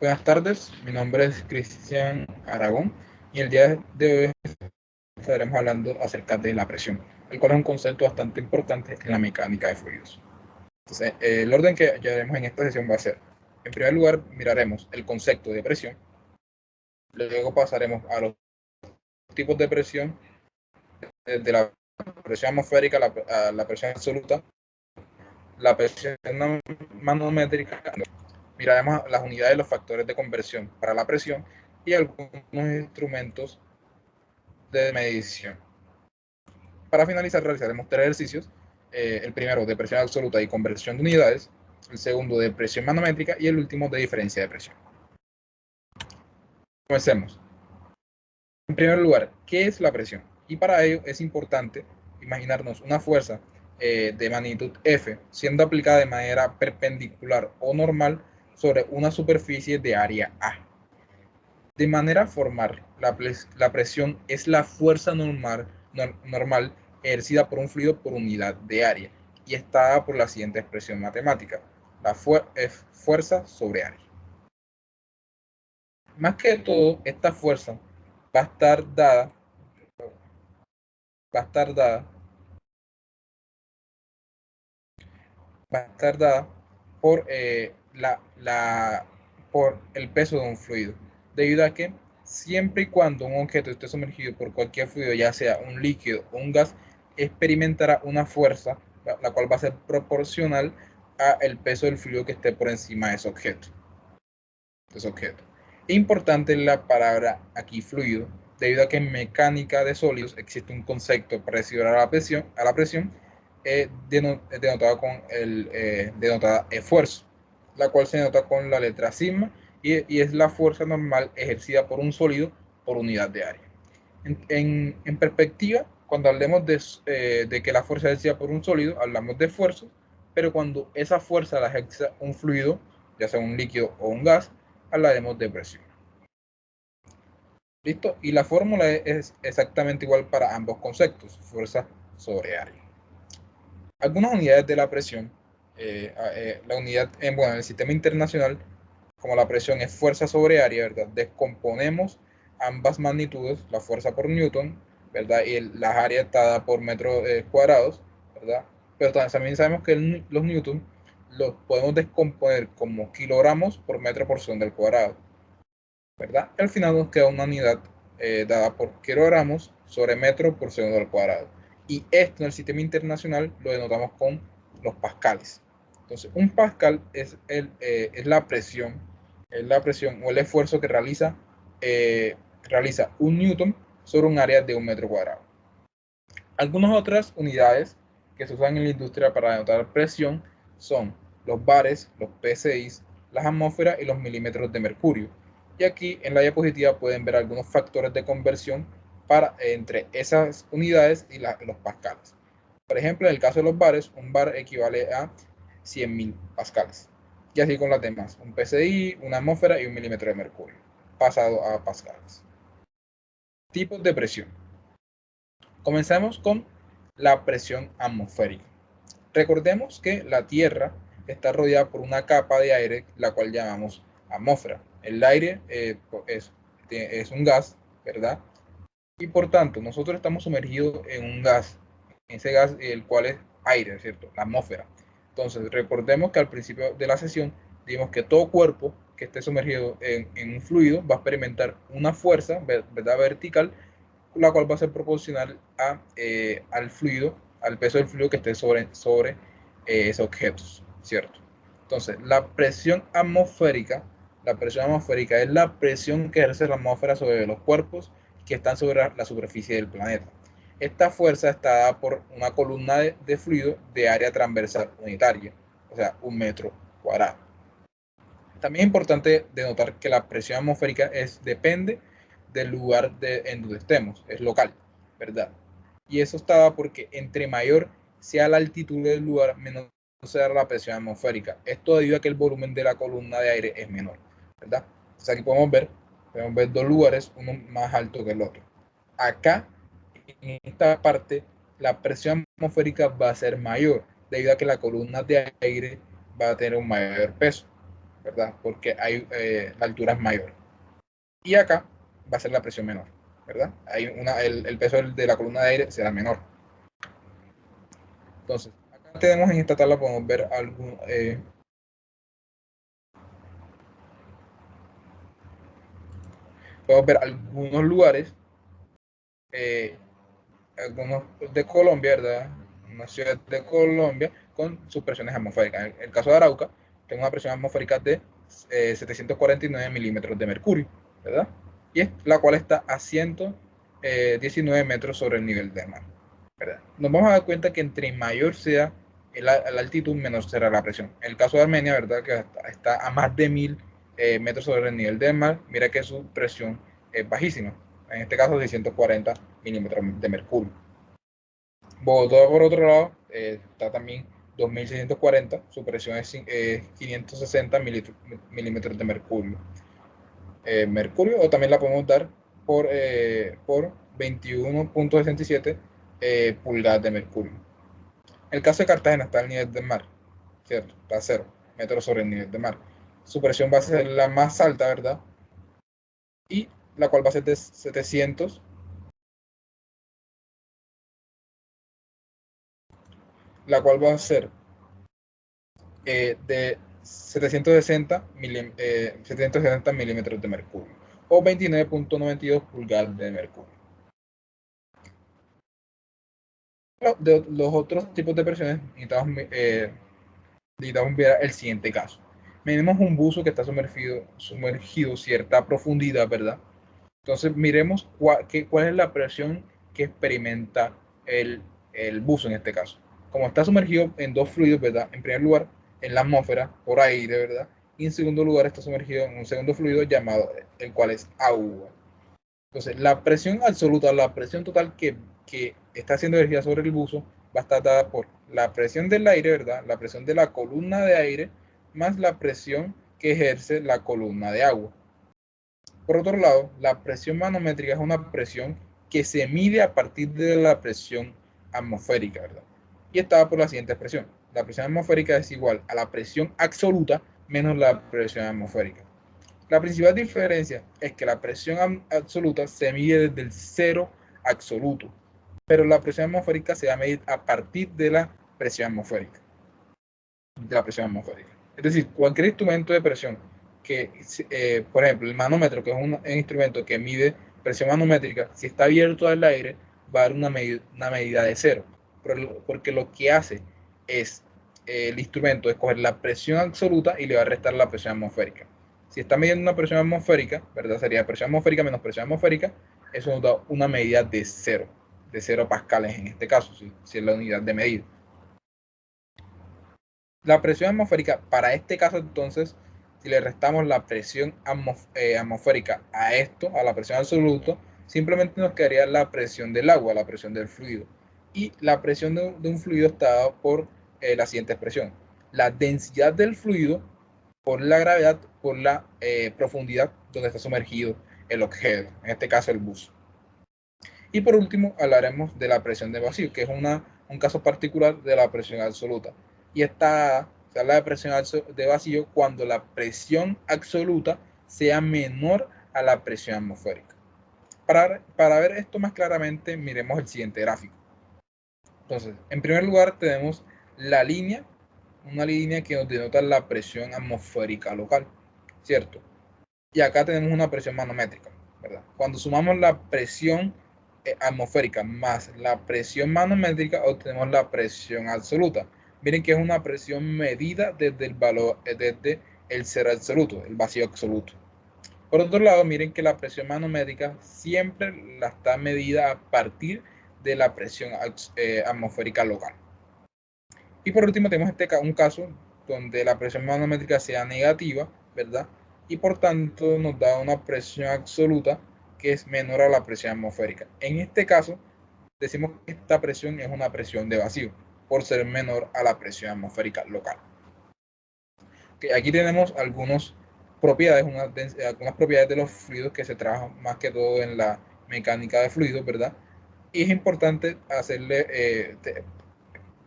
Buenas tardes, mi nombre es Cristian Aragón y el día de hoy estaremos hablando acerca de la presión, el cual es un concepto bastante importante en la mecánica de fluidos. Entonces, el orden que llevaremos en esta sesión va a ser, en primer lugar, miraremos el concepto de presión, luego pasaremos a los tipos de presión, desde la presión atmosférica a la presión absoluta, la presión manométrica, miraremos las unidades y los factores de conversión para la presión y algunos instrumentos de medición. Para finalizar, realizaremos 3 ejercicios. El primero de presión absoluta y conversión de unidades, el segundo de presión manométrica y el último de diferencia de presión. Comencemos. En primer lugar, ¿qué es la presión? Y para ello es importante imaginarnos una fuerza de magnitud F siendo aplicada de manera perpendicular o normal sobre una superficie de área A. De manera formal, la presión es la fuerza normal ejercida por un fluido por unidad de área y está dada por la siguiente expresión matemática: la fuerza sobre área. Más que todo, esta fuerza va a estar dada, va a estar dada, va a estar dada por, por el peso de un fluido, debido a que siempre y cuando un objeto esté sumergido por cualquier fluido, ya sea un líquido o un gas, experimentará una fuerza, la cual va a ser proporcional al peso del fluido que esté por encima de ese objeto. Es importante la palabra aquí fluido, debido a que en mecánica de sólidos existe un concepto parecido a la presión denotado con denotada esfuerzo, la cual se denota con la letra sigma y es la fuerza normal ejercida por un sólido por unidad de área. En perspectiva, cuando hablemos de que la fuerza es ejercida por un sólido, hablamos de esfuerzo, pero cuando esa fuerza la ejerce un fluido, ya sea un líquido o un gas, hablaremos de presión. ¿Listo? Y la fórmula es exactamente igual para ambos conceptos, fuerza sobre área. Algunas unidades de la presión, la unidad en el sistema internacional, como la presión es fuerza sobre área, ¿verdad? Descomponemos ambas magnitudes, la fuerza por newton, ¿verdad? Y las áreas dadas por metros cuadrados, ¿verdad? Pero también sabemos que los newton los podemos descomponer como kilogramos por metro por segundo al cuadrado, ¿verdad? Al final nos queda una unidad dada por kilogramos sobre metro por segundo al cuadrado. Y esto en el sistema internacional lo denotamos con los pascales. Entonces, un pascal es la presión o el esfuerzo que realiza un newton sobre un área de un metro cuadrado. Algunas otras unidades que se usan en la industria para denotar presión son los bares, los PSI, las atmósferas y los milímetros de mercurio. Y aquí en la diapositiva pueden ver algunos factores de conversión entre esas unidades y los pascales. Por ejemplo, en el caso de los bares, un bar equivale a 100.000 pascales. Y así con las demás, un PSI, una atmósfera y un milímetro de mercurio, pasado a pascales. Tipos de presión. Comencemos con la presión atmosférica. Recordemos que la Tierra está rodeada por una capa de aire, la cual llamamos atmósfera. El aire es un gas, ¿verdad? Y por tanto, nosotros estamos sumergidos en un gas, ese gas el cual es aire, ¿cierto? La atmósfera. Entonces, recordemos que al principio de la sesión dijimos que todo cuerpo que esté sumergido en un fluido va a experimentar una fuerza, ¿verdad? Vertical, la cual va a ser proporcional al fluido, al peso del fluido que esté sobre esos objetos, ¿cierto? Entonces, la presión atmosférica es la presión que ejerce la atmósfera sobre los cuerpos que están sobre la superficie del planeta. Esta fuerza está dada por una columna de fluido de área transversal unitaria, o sea, un metro cuadrado. También es importante denotar que la presión atmosférica depende del lugar en donde estemos, es local, ¿verdad? Y eso está dado porque entre mayor sea la altitud del lugar, menor será la presión atmosférica. Esto debido a que el volumen de la columna de aire es menor, ¿verdad? Entonces aquí podemos ver dos lugares, uno más alto que el otro. Acá, en esta parte, la presión atmosférica va a ser mayor, debido a que la columna de aire va a tener un mayor peso. ¿verdad? Porque la altura es mayor. Y acá va a ser la presión menor, ¿verdad? El peso de la columna de aire será menor. Entonces, acá tenemos en esta tabla, podemos ver algunos lugares, eh, algunos de Colombia, ¿verdad? Una ciudad de Colombia con sus presiones atmosféricas. En el caso de Arauca, tengo una presión atmosférica de 749 milímetros de mercurio, ¿verdad? Y la cual está a 119 metros sobre el nivel del mar, ¿verdad? Nos vamos a dar cuenta que entre mayor sea la altitud, menor será la presión. En el caso de Armenia, ¿verdad? Que está a más de 1000 metros sobre el nivel del mar, mira que su presión es bajísima, en este caso 640 milímetros de mercurio. Bogotá, por otro lado, está también 2640, su presión es 560 milímetros de mercurio. Mercurio, o también la podemos dar por 21.67 pulgadas de mercurio. El caso de Cartagena está al nivel del mar, ¿cierto? Está a 0 metros sobre el nivel del mar. Su presión va a ser la más alta, ¿verdad? Y la cual va a ser de 700, la cual va a ser de 760 milímetros de mercurio o 29.92 pulgadas de mercurio. De los otros tipos de presiones necesitamos ver el siguiente caso. Tenemos un buzo que está sumergido cierta profundidad, ¿verdad? Entonces miremos cuál es la presión que experimenta el buzo en este caso. Como está sumergido en dos fluidos, ¿verdad? En primer lugar, en la atmósfera, por aire, ¿verdad? Y en segundo lugar, está sumergido en un segundo fluido llamado, el cual es agua. Entonces, la presión absoluta, la presión total que está siendo ejercida sobre el buzo, va a estar dada por la presión del aire, ¿verdad? La presión de la columna de aire, más la presión que ejerce la columna de agua. Por otro lado, la presión manométrica es una presión que se mide a partir de la presión atmosférica, ¿verdad? Y está por la siguiente expresión. La presión atmosférica es igual a la presión absoluta menos la presión atmosférica. La principal diferencia es que la presión absoluta se mide desde el cero absoluto, pero la presión atmosférica se va a medir a partir de la presión atmosférica. Es decir, cualquier instrumento de presión por ejemplo, el manómetro, que es un instrumento que mide presión manométrica, si está abierto al aire, va a dar una medida de cero, porque lo que hace es el instrumento es coger la presión absoluta y le va a restar la presión atmosférica. Si está midiendo una presión atmosférica, ¿verdad? Sería presión atmosférica menos presión atmosférica, eso nos da una medida de cero pascales en este caso, si es la unidad de medida. La presión atmosférica, para este caso entonces, si le restamos la presión atmosférica a esto, a la presión absoluta, simplemente nos quedaría la presión del agua, la presión del fluido. Y la presión de un fluido está dada por la siguiente expresión. La densidad del fluido por la gravedad, por la profundidad donde está sumergido el objeto, en este caso el buzo. Y por último, hablaremos de la presión de vacío, que es un caso particular de la presión absoluta. Y se habla de presión de vacío cuando la presión absoluta sea menor a la presión atmosférica. Para ver esto más claramente, miremos el siguiente gráfico. Entonces, en primer lugar tenemos la línea, una línea que nos denota la presión atmosférica local, ¿cierto? Y acá tenemos una presión manométrica, ¿verdad? Cuando sumamos la presión atmosférica más la presión manométrica, obtenemos la presión absoluta. Miren que es una presión medida desde el valor, desde el cero absoluto, el vacío absoluto. Por otro lado, miren que la presión manométrica siempre la está medida a partir de la presión atmosférica local. Y por último tenemos un caso donde la presión manométrica sea negativa, ¿verdad? Y por tanto nos da una presión absoluta que es menor a la presión atmosférica. En este caso, decimos que esta presión es una presión de vacío, por ser menor a la presión atmosférica local. Okay, aquí tenemos algunas propiedades de los fluidos que se trabajan más que todo en la mecánica de fluidos, ¿verdad? Y es importante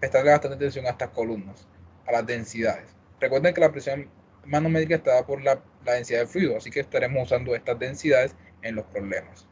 prestarle bastante atención a estas columnas, a las densidades. Recuerden que la presión manométrica está dada por la densidad del fluido, así que estaremos usando estas densidades en los problemas.